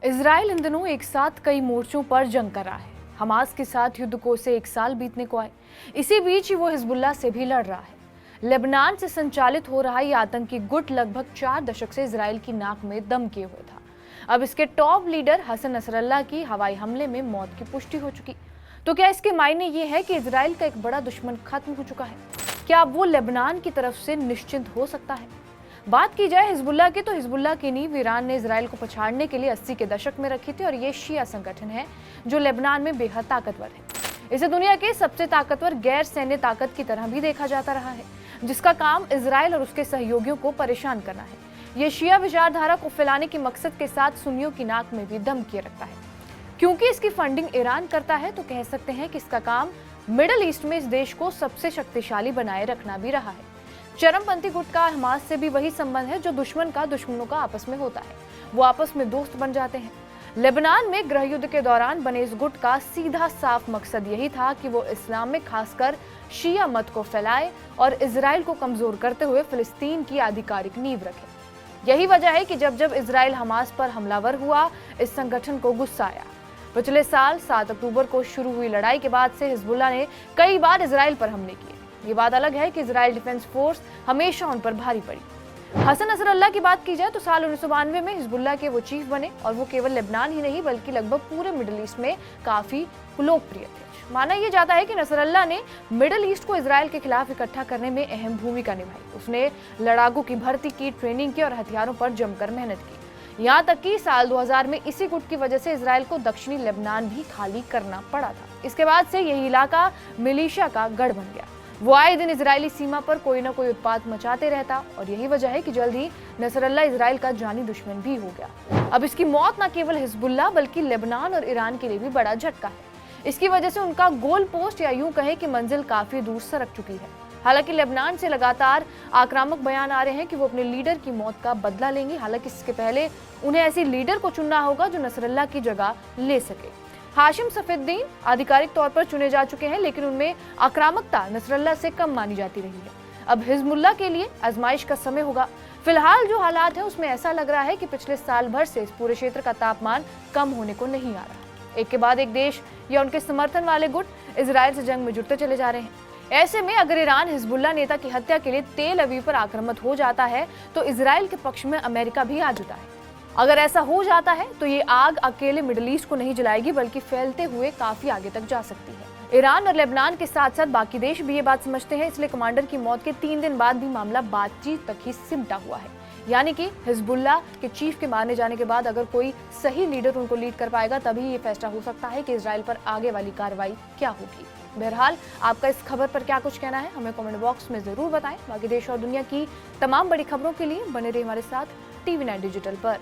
Israel इन दिनों एक साथ कई मोर्चों पर जंग कर रहा है। हमास के साथ युद्ध को उसे 1 साल बीतने को आए। इसी बीच वो हिजबुल्लाह से भी लड़ रहा है। लेबनान से संचालित हो रहा ये आतंकी गुट लगभग 4 दशक से इजराइल की नाक में दम किए हुए था। अब इसके टॉप लीडर हसन नसरल्लाह की हवाई हमले में मौत की पुष्टि हो चुकी। तो क्या इसके मायने ये है कि इजराइल का एक बड़ा दुश्मन खत्म हो चुका है? क्या अब वो लेबनान की तरफ से निश्चिंत हो सकता है? बात की जाए हिजबुल्लाह की, तो हिजबुल्लाह की नींव ईरान ने इजराइल को पछाड़ने के लिए 80 के दशक में रखी थी और ये शिया संगठन है जो लेबनान में बेहद ताकतवर है। इसे दुनिया के सबसे ताकतवर गैर सैन्य ताकत की तरह भी देखा जाता रहा है, जिसका काम इजराइल और उसके सहयोगियों को परेशान करना है। ये शिया विचारधारा को फैलाने के मकसद के साथ सुन्नियों की नाक में भी दम किए रखता है। क्योंकि इसकी फंडिंग ईरान करता है, तो कह सकते हैं कि इसका काम मिडिल ईस्ट में इस देश को सबसे शक्तिशाली बनाए रखना भी रहा है। चरमपंथी गुट का हमास से भी वही संबंध है जो दुश्मन का दुश्मनों का आपस में होता है। वो आपस में दोस्त बन जाते हैं। लेबनान में गृह युद्ध के दौरान बने इस गुट का सीधा साफ मकसद यही था कि वो इस्लाम में खासकर शिया मत को फैलाए और इजराइल को कमजोर करते हुए फिलिस्तीन की आधिकारिक नींव रखे। यही वजह है कि जब जब इजराइल हमास पर हमलावर हुआ, इस संगठन को गुस्सा आया। पिछले साल 7 अक्टूबर को शुरू हुई लड़ाई के बाद से हिजबुल्लाह ने कई बार इजराइल पर हमले किए। ये बात अलग है कि इजराइल डिफेंस फोर्स हमेशा उन पर भारी पड़ी। हसन नसरल्लाह की बात की जाए तो साल 1992 में हिजबुल्लाह के वो चीफ बने और वो केवल लेबनान ही नहीं बल्कि लगभग पूरे मिडिल ईस्ट में काफी लोकप्रिय थे। माना यह जाता है कि नसरल्लाह ने मिडिल ईस्ट को इजराइल के खिलाफ इकट्ठा करने में अहम भूमिका निभाई। उसने लड़ाकों की भर्ती की, ट्रेनिंग की और हथियारों पर जमकर मेहनत की। यहाँ तक कि साल 2000 में इसी गुट की वजह से इजराइल को दक्षिणी लेबनान भी खाली करना पड़ा था। इसके बाद से यही इलाका मिलिशिया का गढ़ बन गया। वो आए दिन इजरायली सीमा पर कोई ना कोई उत्पात मचाते रहता और यही वजह है कि जल्द ही नसरल्लाह इजराइल का जानी दुश्मन भी हो गया। अब इसकी मौत न केवल हिजबुल्लाह बल्कि लेबनान और ईरान के लिए भी बड़ा झटका है। इसकी वजह से उनका गोल पोस्ट या यूं कहें कि मंजिल काफी दूर सरक चुकी है। हालांकि लेबनान से लगातार आक्रामक बयान आ रहे हैं कि वो अपने लीडर की मौत का बदला लेंगे। हालांकि इसके पहले उन्हें ऐसी लीडर को चुनना होगा जो नसरल्लाह की जगह ले सके। हाशिम सफीउद्दीन आधिकारिक तौर पर चुने जा चुके हैं, लेकिन उनमें आक्रामकता नसरल्लाह से कम मानी जाती रही है। अब हिजबुल्लाह के लिए आजमाइश का समय होगा। फिलहाल जो हालात है उसमें ऐसा लग रहा है कि पिछले साल भर से इस पूरे क्षेत्र का तापमान कम होने को नहीं आ रहा। एक के बाद एक देश या उनके समर्थन वाले गुट इजराइल से जंग में जुटते चले जा रहे हैं। ऐसे में अगर ईरान हिजबुल्लाह नेता की हत्या के लिए तेल अवीव पर आक्रामक हो जाता है, तो इजराइल के पक्ष में अमेरिका भी आ जुटा है। अगर ऐसा हो जाता है तो ये आग अकेले मिडिल ईस्ट को नहीं जलाएगी बल्कि फैलते हुए काफी आगे तक जा सकती है। ईरान और लेबनान के साथ साथ बाकी देश भी ये बात समझते हैं, इसलिए कमांडर की मौत के 3 दिन बाद भी मामला बातचीत तक ही सिमटा हुआ है। यानी कि हिजबुल्लाह के चीफ के मारने जाने के बाद अगर कोई सही लीडर उनको लीड कर पाएगा, तभी ये फैसला हो सकता है कि इजराइल पर आगे वाली कार्रवाई क्या होगी। बहरहाल आपका इस खबर पर क्या कुछ कहना है, हमें कमेंट बॉक्स में जरूर बताएं। बाकी देश और दुनिया की तमाम बड़ी खबरों के लिए बने रहिए हमारे साथ TV9 डिजिटल पर।